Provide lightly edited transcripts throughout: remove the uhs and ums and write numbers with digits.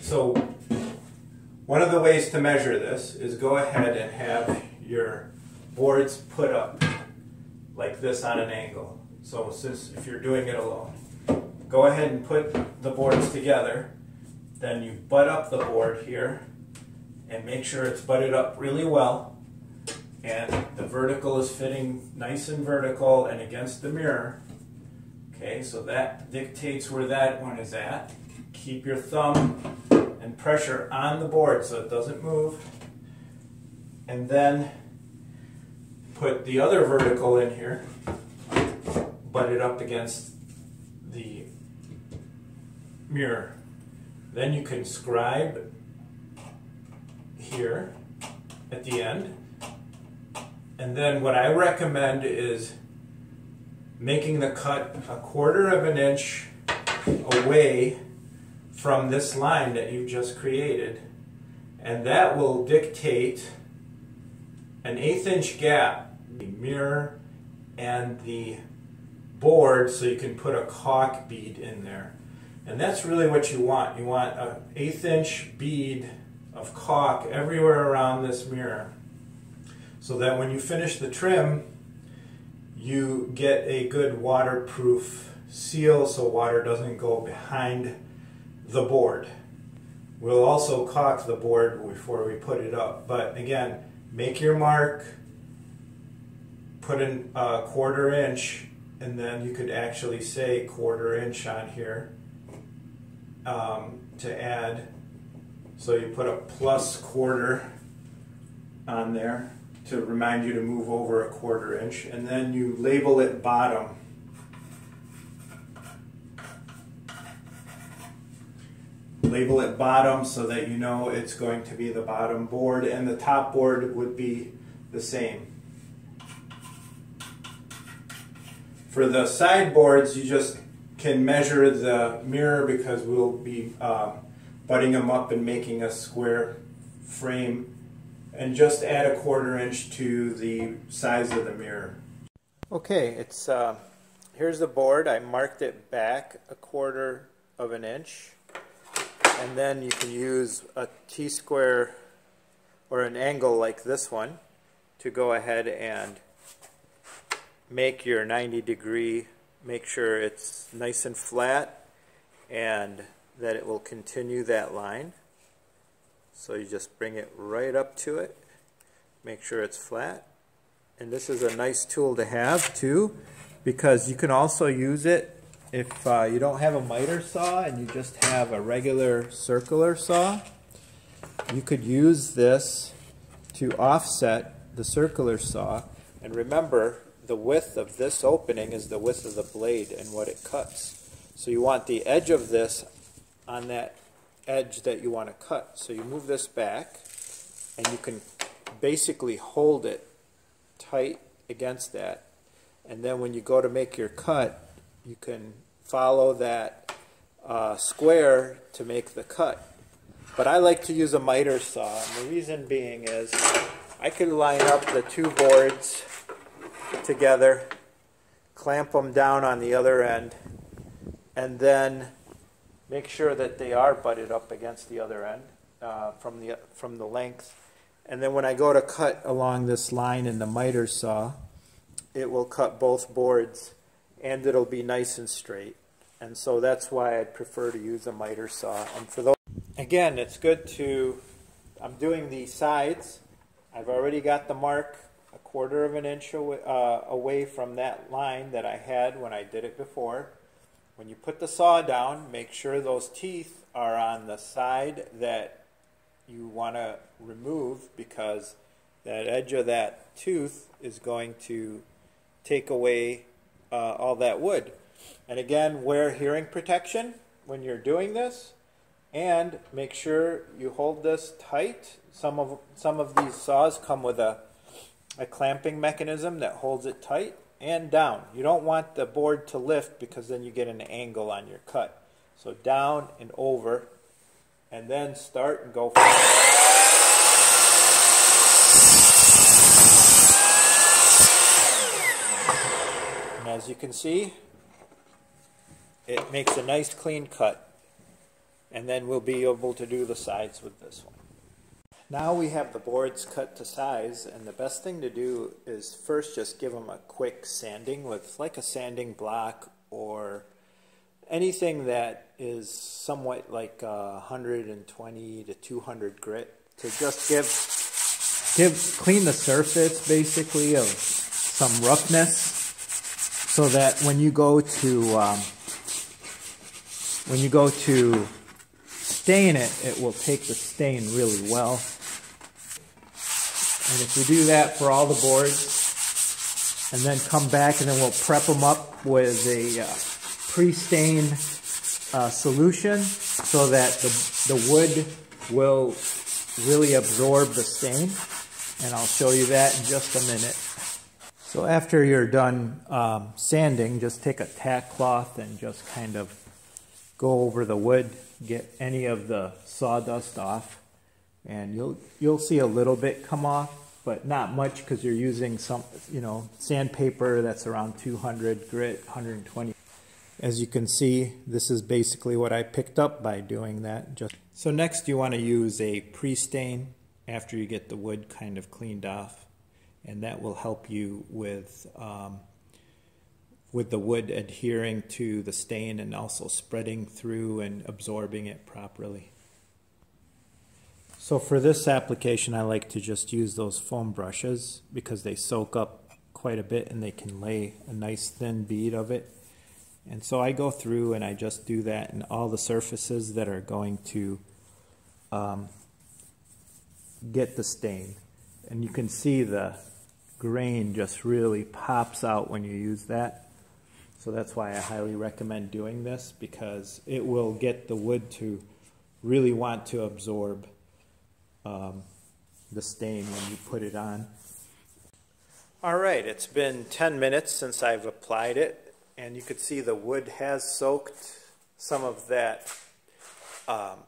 So one of the ways to measure this is go ahead and have your boards put up like this on an angle. So since if you're doing it alone, go ahead and put the boards together. Then you butt up the board here and make sure it's butted up really well. And the vertical is fitting nice and vertical and against the mirror. Okay, so that dictates where that one is at. Keep your thumb and pressure on the board so it doesn't move. And then put the other vertical in here, butt it up against the mirror. Then you can scribe here at the end. And then what I recommend is making the cut 1/4 of an inch away from this line that you've just created. And that will dictate an 1/8 inch gap, the mirror and the board, so you can put a caulk bead in there. And that's really what you want. You want an 1/8 inch bead of caulk everywhere around this mirror, so that when you finish the trim, you get a good waterproof seal so water doesn't go behind the board. We'll also caulk the board before we put it up. But again, make your mark, put in a 1/4 inch, and then you could actually say 1/4 inch on here to add. So you put a +1/4 on there to remind you to move over a 1/4 inch, and then you label it bottom. Label it bottom so that you know it's going to be the bottom board, and the top board would be the same. For the side boards, you just can measure the mirror because we'll be butting them up and making a square frame, and just add a 1/4 inch to the size of the mirror. Okay, it's here's the board. I marked it back a 1/4 of an inch, and then you can use a T-square or an angle like this one to go ahead and make your 90-degree. Make sure it's nice and flat and that it will continue that line. So you just bring it right up to it, make sure it's flat. And this is a nice tool to have too, because you can also use it if you don't have a miter saw and you just have a regular circular saw. You could use this to offset the circular saw. And remember, the width of this opening is the width of the blade and what it cuts. So you want the edge of this on that edge that you want to cut. So you move this back and you can basically hold it tight against that, and then when you go to make your cut, you can follow that square to make the cut. But I like to use a miter saw, and the reason being is I could line up the two boards together, clamp them down on the other end, and then make sure that they are butted up against the other end from the length. And then when I go to cut along this line in the miter saw, it will cut both boards and it'll be nice and straight. And so that's why I'd prefer to use a miter saw. And for those, again, it's good to, I'm doing the sides. I've already got the mark a 1/4 of an inch away from that line that I had when I did it before. When you put the saw down, make sure those teeth are on the side that you want to remove, because that edge of that tooth is going to take away all that wood. And again, wear hearing protection when you're doing this, and make sure you hold this tight. Some of these saws come with a clamping mechanism that holds it tight and down. You don't want the board to lift because then you get an angle on your cut. So down and over, and then start and go forward. And as you can see, it makes a nice clean cut. and then we'll be able to do the sides with this one. Now we have the boards cut to size, and the best thing to do is first just give them a quick sanding with like a sanding block or anything that is somewhat like 120 to 200 grit to just clean the surface basically of some roughness, so that when you go to stain it, it will take the stain really well. And if we do that for all the boards, and then come back and then we'll prep them up with a pre-stain solution so that the wood will really absorb the stain. And I'll show you that in just a minute. So after you're done sanding, just take a tack cloth and just kind of go over the wood, get any of the sawdust off, and you'll see a little bit come off, but not much because you're using some, sandpaper that's around 200 grit, 120. As you can see, this is basically what I picked up by doing that. So next you want to use a pre-stain after you get the wood kind of cleaned off, and that will help you with the wood adhering to the stain and also spreading through and absorbing it properly. So for this application, I like to just use those foam brushes because they soak up quite a bit and they can lay a nice thin bead of it. And so I go through and I just do that in all the surfaces that are going to get the stain. And you can see the grain just really pops out when you use that. So that's why I highly recommend doing this, because it will get the wood to really want to absorb the stain when you put it on. Alright, it's been 10 minutes since I've applied it, and you can see the wood has soaked some of that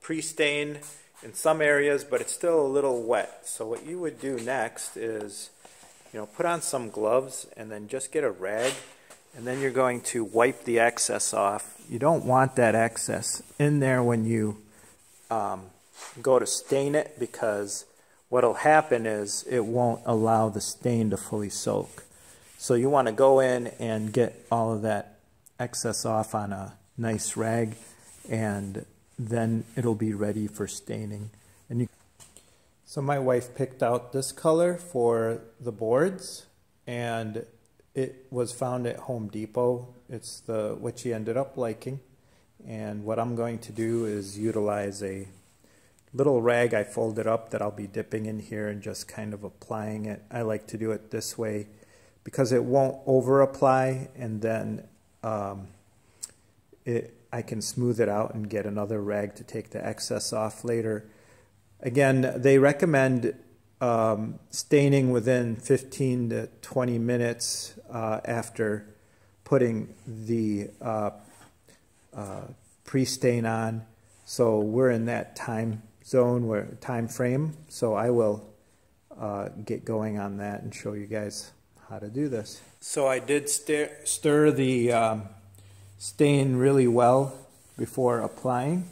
pre-stain in some areas, but it's still a little wet. So what you would do next is, put on some gloves and then just get a rag, and then you're going to wipe the excess off. You don't want that excess in there when you go to stain it, because what'll happen is it won't allow the stain to fully soak. So you want to go in and get all of that excess off on a nice rag, and then it'll be ready for staining. So my wife picked out this color for the boards, and it was found at Home Depot. It's what she ended up liking. And what I'm going to do is utilize a little rag I folded up that I'll be dipping in here and just kind of applying it. I like to do it this way because it won't over apply, and then I can smooth it out and get another rag to take the excess off later. Again, they recommend staining within 15 to 20 minutes after putting the pre-stain on. So we're in that time zone, time frame. So I will get going on that and show you guys how to do this. So I did stir the stain really well before applying,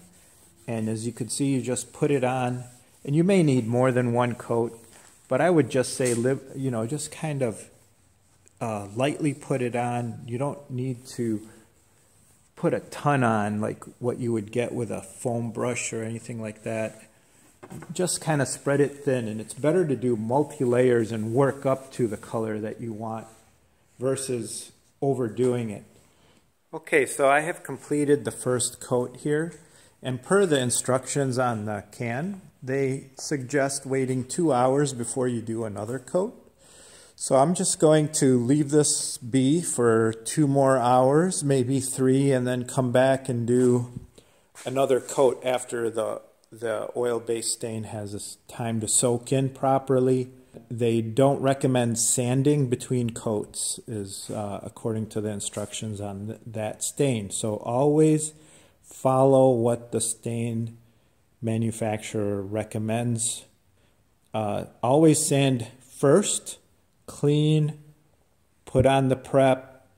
and as you can see, you just put it on, and you may need more than one coat, but I would just say, just kind of lightly put it on. You don't need to put a ton on like what you would get with a foam brush or anything like that. Just kind of spread it thin, and it's better to do multi-layers and work up to the color that you want versus overdoing it. Okay, so I have completed the first coat here, and per the instructions on the can, they suggest waiting 2 hours before you do another coat. So I'm just going to leave this be for 2 more hours, maybe 3, and then come back and do another coat after the oil-based stain has time to soak in properly. They don't recommend sanding between coats, according to the instructions on that stain. So always follow what the stain manufacturer recommends. Always sand first, clean, put on the prep,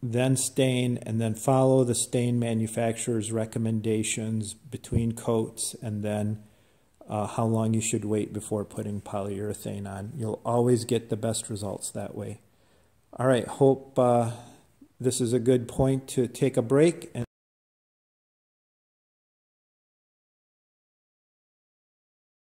then stain, and then follow the stain manufacturer's recommendations between coats, and then how long you should wait before putting polyurethane on. You'll always get the best results that way. All right, hope this is a good point to take a break.